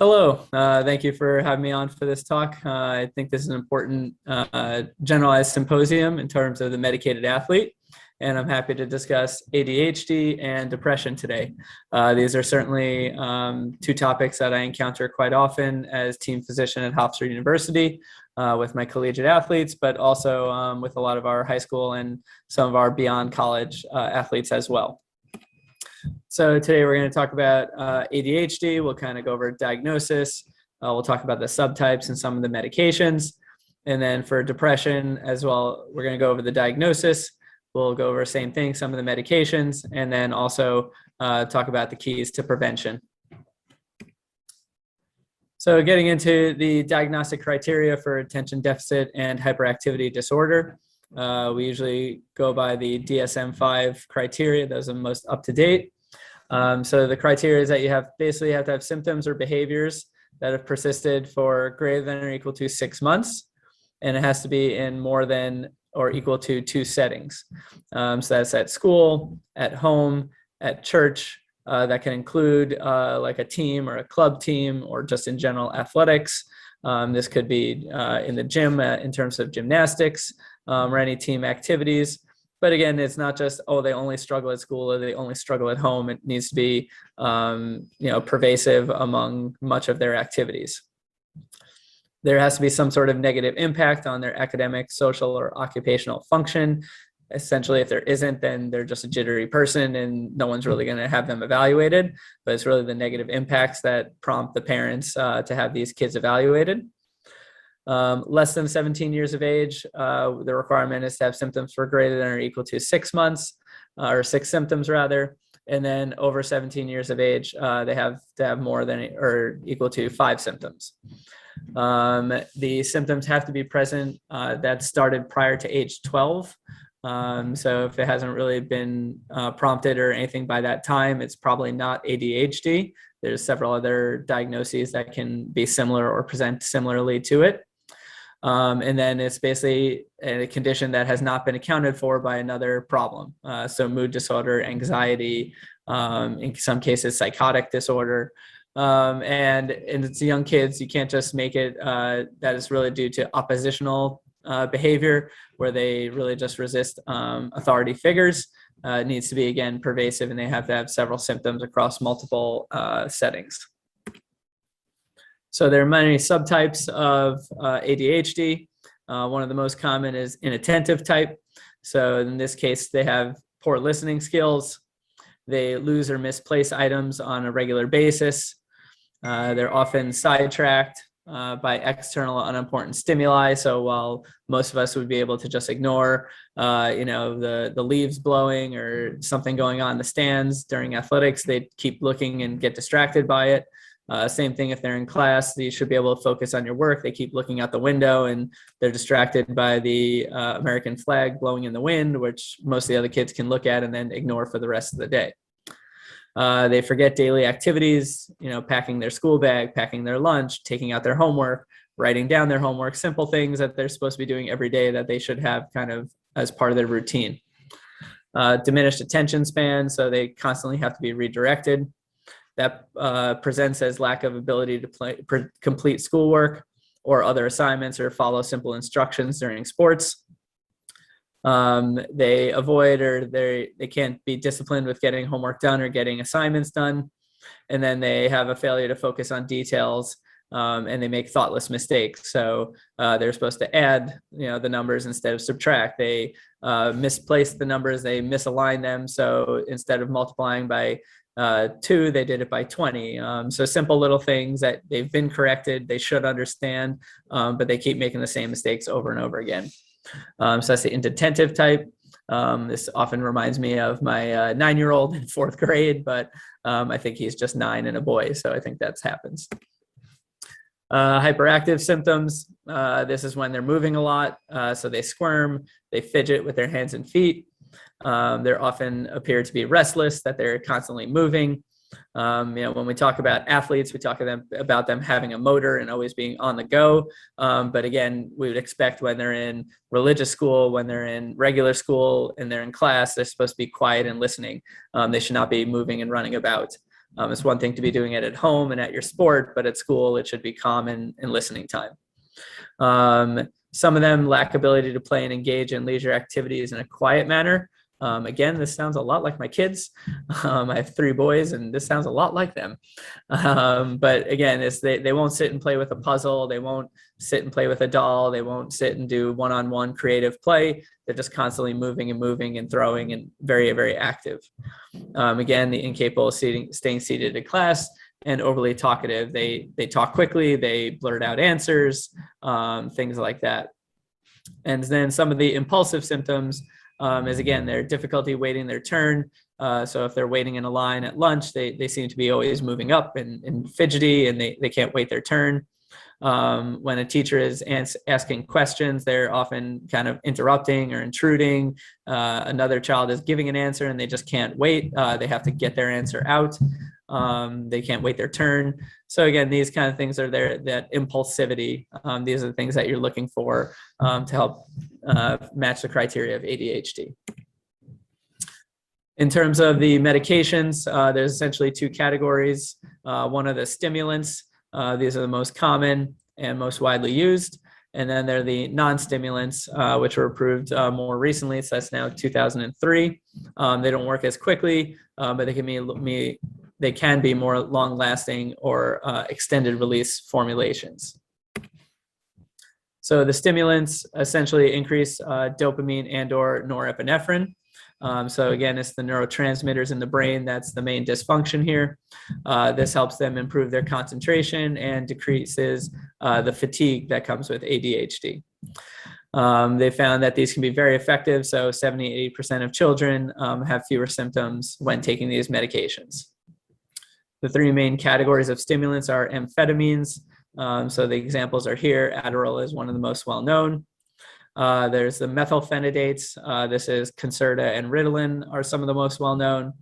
Hello, thank you for having me on for this talk. I think this is an important generalized symposium in terms of the medicated athlete, and I'm happy to discuss ADHD and depression today. These are certainly two topics that I encounter quite often as team physician at Hofstra University with my collegiate athletes, but also with a lot of our high school and some of our beyond college athletes as well. So today we're going to talk about ADHD. We'll kind of go over diagnosis. We'll talk about the subtypes and some of the medications. And then for depression as well, we're going to go over the diagnosis. We'll go over the same thing, some of the medications, and then also talk about the keys to prevention. So getting into the diagnostic criteria for attention deficit and hyperactivity disorder. We usually go by the DSM-5 criteria. Those are the most up to date. So the criteria is that you basically have to have symptoms or behaviors that have persisted for greater than or equal to 6 months, and it has to be in more than or equal to 2 settings. So that's at school, at home, at church. That can include like a team or a club team or just in general athletics. This could be in the gym in terms of gymnastics or any team activities. But again, it's not just, oh, they only struggle at school or they only struggle at home. It needs to be, pervasive among much of their activities. There has to be some sort of negative impact on their academic, social, or occupational function. Essentially, if there isn't, then they're just a jittery person and no one's really going to have them evaluated. But it's really the negative impacts that prompt the parents to have these kids evaluated. Less than 17 years of age, the requirement is to have symptoms for greater than or equal to 6 months, or 6 symptoms rather. And then over 17 years of age, they have to have more than or equal to 5 symptoms. The symptoms have to be present that started prior to age 12. So if it hasn't really been prompted or anything by that time, it's probably not ADHD. There's several other diagnoses that can be similar or present similarly to it. And then it's basically a condition that has not been accounted for by another problem. So mood disorder, anxiety, in some cases, psychotic disorder. And it's young kids, you can't just make it that is really due to oppositional behavior where they really just resist authority figures. It needs to be, again, pervasive, and they have to have several symptoms across multiple settings. So there are many subtypes of ADHD. One of the most common is inattentive type. So in this case, they have poor listening skills. They lose or misplace items on a regular basis. They're often sidetracked by external unimportant stimuli. So while most of us would be able to just ignore, the leaves blowing or something going on in the stands during athletics, they keep looking and get distracted by it. Same thing if they're in class, you should be able to focus on your work. They keep looking out the window and they're distracted by the American flag blowing in the wind, which most of the other kids can look at and then ignore for the rest of the day. They forget daily activities, packing their school bag, packing their lunch, taking out their homework, writing down their homework, simple things that they're supposed to be doing every day that they should have kind of as part of their routine. Diminished attention span, so they constantly have to be redirected. That presents as lack of ability to complete schoolwork or other assignments or follow simple instructions during sports. They avoid or they can't be disciplined with getting homework done or getting assignments done. And then they have a failure to focus on details and they make thoughtless mistakes. So they're supposed to add the numbers instead of subtract. They misplace the numbers, they misalign them. So instead of multiplying by 2, they did it by 20. So simple little things that they've been corrected, they should understand, but they keep making the same mistakes over and over again. So that's the inattentive type. This often reminds me of my 9-year-old in 4th grade, but I think he's just 9 and a boy, so I think that happens. Hyperactive symptoms. This is when they're moving a lot, so they squirm, they fidget with their hands and feet. They often appear to be restless, that they're constantly moving. When we talk about athletes, we talk about them having a motor and always being on the go. But again, we would expect when they're in religious school, when they're in regular school and they're in class, they're supposed to be quiet and listening. They should not be moving and running about. It's one thing to be doing it at home and at your sport, but at school, it should be calm and listening time. Some of them lack ability to play and engage in leisure activities in a quiet manner. Again, this sounds a lot like my kids. I have 3 boys, and this sounds a lot like them. But again, they won't sit and play with a puzzle. They won't sit and play with a doll. They won't sit and do one-on-one creative play. They're just constantly moving and throwing and very, very active. Again, the incapable of staying seated in class and overly talkative. They talk quickly. They blurt out answers, things like that. And then some of the impulsive symptoms is, again, their difficulty waiting their turn. So if they're waiting in a line at lunch, they seem to be always moving up and fidgety, and they can't wait their turn. When a teacher is asking questions, they're often kind of interrupting or intruding. Another child is giving an answer and they just can't wait. They have to get their answer out. They can't wait their turn. So again, these kind of things are there, that impulsivity. These are the things that you're looking for to help match the criteria of ADHD. In terms of the medications, there's essentially 2 categories. One are the stimulants. These are the most common and most widely used. And then there are the non-stimulants, which were approved more recently. So that's now 2003. They don't work as quickly, but they can be more long-lasting or extended release formulations. So the stimulants essentially increase dopamine and/or norepinephrine. So again, it's the neurotransmitters in the brain that's the main dysfunction here. This helps them improve their concentration and decreases the fatigue that comes with ADHD. They found that these can be very effective. So 70–80% of children have fewer symptoms when taking these medications. The 3 main categories of stimulants are amphetamines. So the examples are here. Adderall is one of the most well-known. There's the methylphenidates. This is Concerta and Ritalin are some of the most well-known.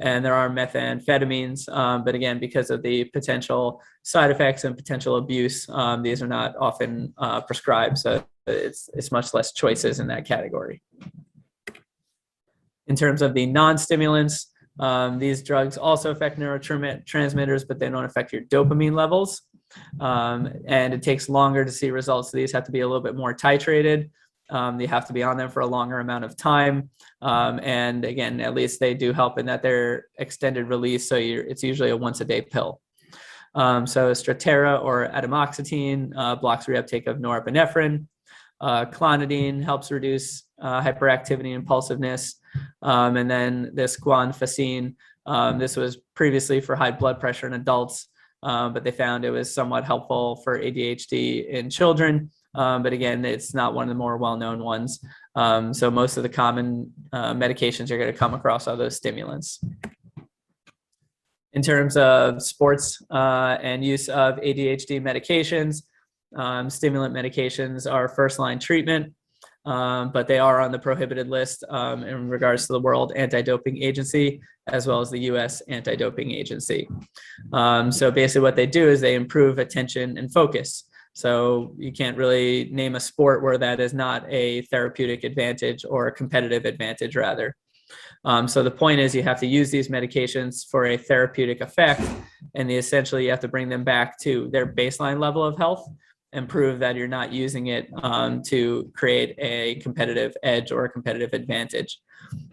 And there are methamphetamines. But again, because of the potential side effects and potential abuse, these are not often prescribed. So it's much less choices in that category. In terms of the non-stimulants, these drugs also affect neurotransmitters, but they don't affect your dopamine levels. And it takes longer to see results. So these have to be a little bit more titrated. You have to be on them for a longer amount of time. And again, at least they do help in that they're extended release. So it's usually a once-a-day pill. So Strattera or atomoxetine blocks reuptake of norepinephrine. Clonidine helps reduce hyperactivity and impulsiveness. And then this guanfacine, this was previously for high blood pressure in adults, but they found it was somewhat helpful for ADHD in children. But again, it's not one of the more well-known ones. So most of the common medications you're going to come across are those stimulants. In terms of sports and use of ADHD medications, stimulant medications are first-line treatment, but they are on the prohibited list in regards to the World Anti-Doping Agency, as well as the US Anti-Doping Agency. So basically what they do is they improve attention and focus. So you can't really name a sport where that is not a therapeutic advantage or a competitive advantage, rather. So the point is you have to use these medications for a therapeutic effect, and essentially you have to bring them back to their baseline level of health and prove that you're not using it to create a competitive edge or a competitive advantage.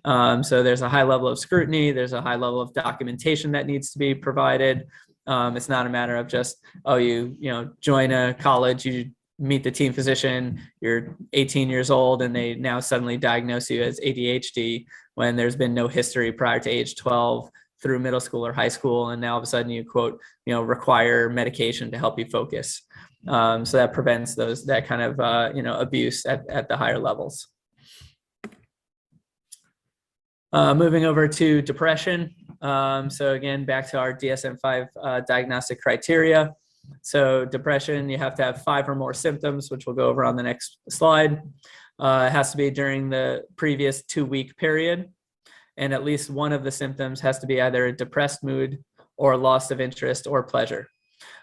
So there's a high level of scrutiny. There's a high level of documentation that needs to be provided. It's not a matter of just, oh, you join a college, you meet the team physician, you're 18 years old, and they now suddenly diagnose you as ADHD when there's been no history prior to age 12 through middle school or high school, and now all of a sudden you quote, require medication to help you focus. So that prevents that kind of abuse at the higher levels. Moving over to depression. So again, back to our DSM-5 diagnostic criteria. So depression, you have to have 5 or more symptoms, which we'll go over on the next slide. It has to be during the previous 2-week period. And at least one of the symptoms has to be either a depressed mood or loss of interest or pleasure.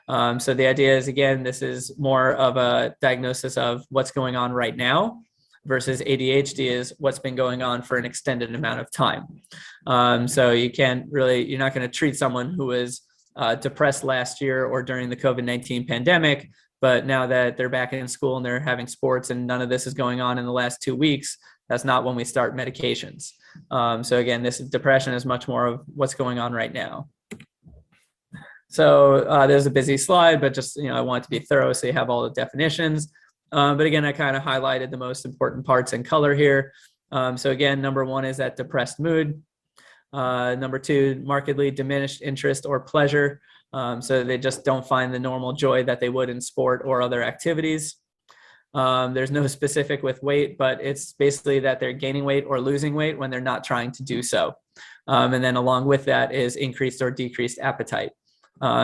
So the idea is, again, this is more of a diagnosis of what's going on right now. versus ADHD is what's been going on for an extended amount of time. So you're not going to treat someone who was depressed last year or during the COVID-19 pandemic, but now that they're back in school and they're having sports and none of this is going on in the last 2 weeks, that's not when we start medications. So again, this depression is much more of what's going on right now. So there's a busy slide, but just, I want it to be thorough so you have all the definitions. But again, I kind of highlighted the most important parts in color here. So again, number 1 is that depressed mood. Number 2, markedly diminished interest or pleasure. So they just don't find the normal joy that they would in sport or other activities. There's no specific with weight, but it's basically that they're gaining weight or losing weight when they're not trying to do so. And then along with that is increased or decreased appetite.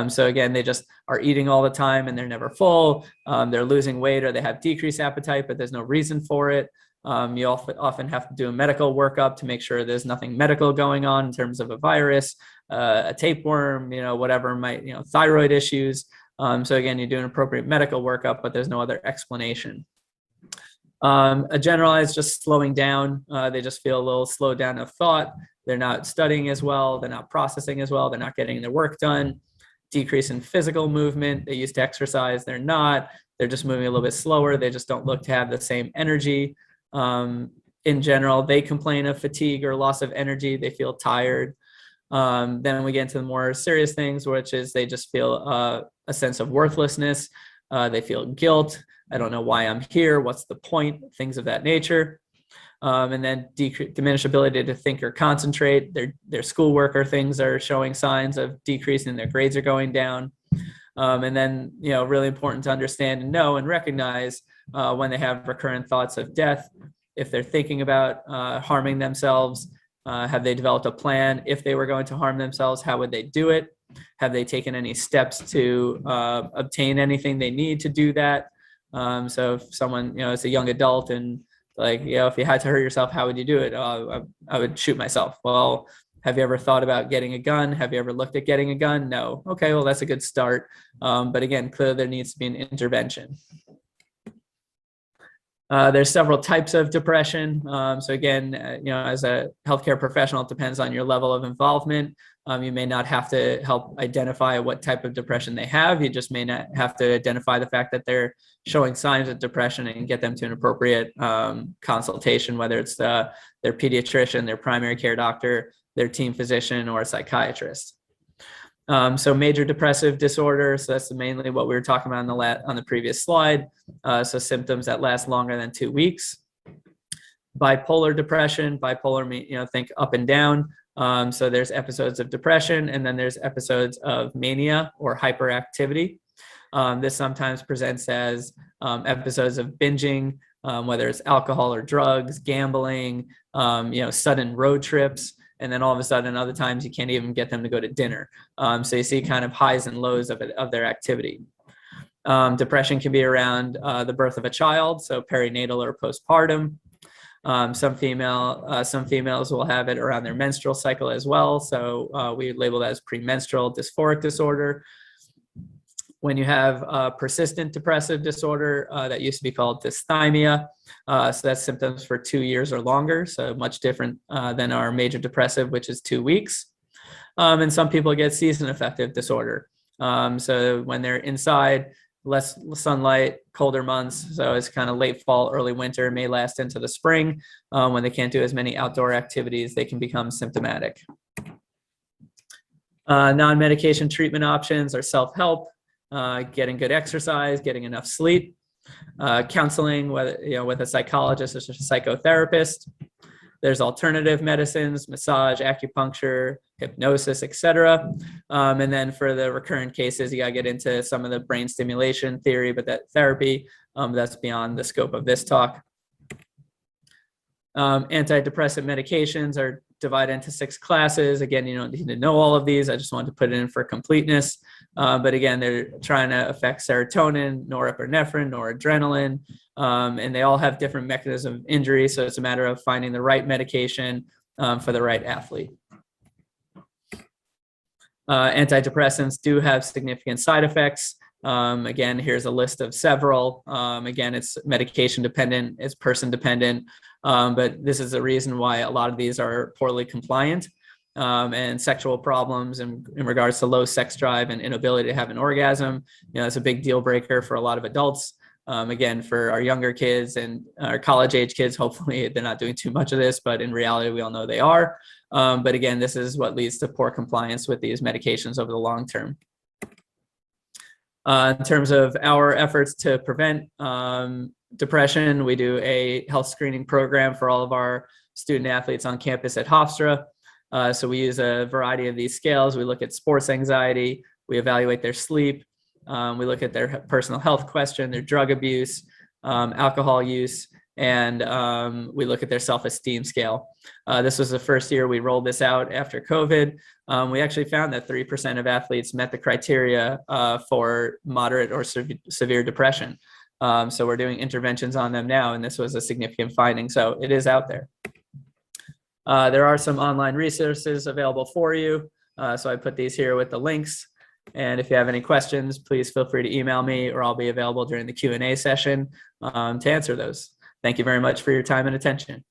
So again, they just are eating all the time and they're never full. They're losing weight or they have decreased appetite, but there's no reason for it. You often have to do a medical workup to make sure there's nothing medical going on in terms of a virus, a tapeworm, whatever might, thyroid issues. So again, you do an appropriate medical workup, but there's no other explanation. A generalized just slowing down. They just feel a little slowed down of thought. They're not studying as well. They're not processing as well. They're not getting their work done. Decrease in physical movement. They used to exercise. They're not. They're just moving a little bit slower. They just don't look to have the same energy. In general, they complain of fatigue or loss of energy. They feel tired. Then we get into the more serious things, which is they just feel a sense of worthlessness. They feel guilt. I don't know why I'm here. What's the point? Things of that nature. And then diminished ability to think or concentrate. Their schoolwork or things are showing signs of decreasing. Their grades are going down. And then, really important to understand and know and recognize when they have recurrent thoughts of death. If they're thinking about harming themselves, have they developed a plan? If they were going to harm themselves, how would they do it? Have they taken any steps to obtain anything they need to do that? So if someone, is a young adult and if you had to hurt yourself, how would you do it? I would shoot myself. Well, have you ever thought about getting a gun? Have you ever looked at getting a gun? No. Okay, well, that's a good start. But again, clearly there needs to be an intervention. There's several types of depression. So again, as a healthcare professional, it depends on your level of involvement. You may not have to help identify what type of depression they have. You just may not have to identify the fact that they're showing signs of depression and get them to an appropriate consultation, whether it's their pediatrician, their primary care doctor, their team physician, or a psychiatrist. So major depressive disorder. So that's mainly what we were talking about on the previous slide. So symptoms that last longer than 2 weeks. Bipolar depression. Bipolar mean, think up and down. So there's episodes of depression, and then there's episodes of mania or hyperactivity. This sometimes presents as episodes of binging, whether it's alcohol or drugs, gambling, sudden road trips. And then all of a sudden, other times you can't even get them to go to dinner. So you see kind of highs and lows of their activity. Depression can be around the birth of a child, so perinatal or postpartum. Some females will have it around their menstrual cycle as well. So we label that as premenstrual dysphoric disorder. When you have persistent depressive disorder, that used to be called dysthymia. So that's symptoms for 2 years or longer. So much different than our major depressive, which is 2 weeks. And some people get season affective disorder. So when they're inside, less sunlight, colder months. So it's kind of late fall, early winter, may last into the spring. When they can't do as many outdoor activities, they can become symptomatic. Non-medication treatment options are self-help. Getting good exercise, getting enough sleep, counseling, whether with a psychologist or a psychotherapist. There's alternative medicines, massage, acupuncture, hypnosis, etc. And then for the recurrent cases, you got to get into some of the brain stimulation theory, but that therapy, that's beyond the scope of this talk. Antidepressant medications are divided into 6 classes. Again, you don't need to know all of these. I just wanted to put it in for completeness. But again, they're trying to affect serotonin, norepinephrine, noradrenaline, and they all have different mechanisms of injury. So it's a matter of finding the right medication for the right athlete. Antidepressants do have significant side effects. Again, here's a list of several. Again, it's medication dependent, it's person dependent, but this is the reason why a lot of these are poorly compliant. And sexual problems in regards to low sex drive and inability to have an orgasm, it's a big deal breaker for a lot of adults. Again, for our younger kids and our college age kids, hopefully they're not doing too much of this, but in reality, we all know they are. But again, this is what leads to poor compliance with these medications over the long term. In terms of our efforts to prevent depression, we do a health screening program for all of our student athletes on campus at Hofstra. So we use a variety of these scales. We look at sports anxiety, we evaluate their sleep, we look at their personal health question, their drug abuse, alcohol use, and we look at their self-esteem scale. This was the first year we rolled this out after COVID. We actually found that 3% of athletes met the criteria for moderate or severe depression. So we're doing interventions on them now, and this was a significant finding. So it is out there. There are some online resources available for you. So I put these here with the links. And if you have any questions, please feel free to email me, or I'll be available during the Q&A session to answer those. Thank you very much for your time and attention.